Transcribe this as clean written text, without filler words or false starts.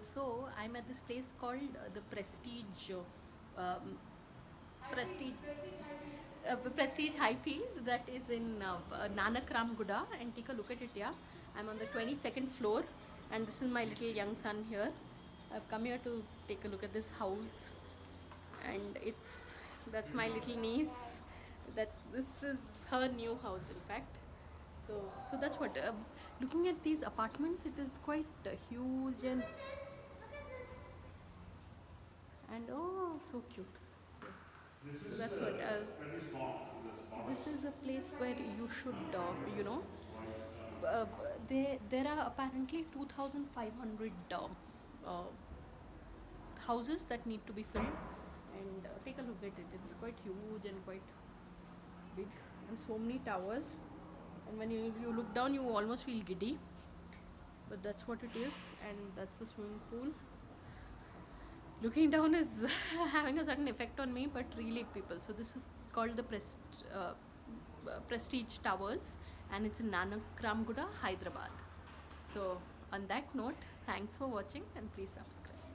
So I'm at this place called the um, Prestige Prestige Highfield that is in Nanak Ramguda, and take a look at it. Yeah, I'm on the 22nd floor, and this is my little young son here. I've come here to take a look at this house, and that's my little niece. That this is her new house, in fact. So that's what. Looking at these apartments, it is quite huge and oh, so cute. So, so that's what. This is a place where you should, there are apparently 2,500 uh, houses that need to be filled, and take a look at it. It's quite huge and quite big, and so many towers. And when you look down, you almost feel giddy. But that's what it is, and that's the swimming pool. Looking down is having a certain effect on me, but really, people. So this is called the Prestige Towers, and it's in Nanak Ramguda, Hyderabad. So on that note, thanks for watching, and please subscribe.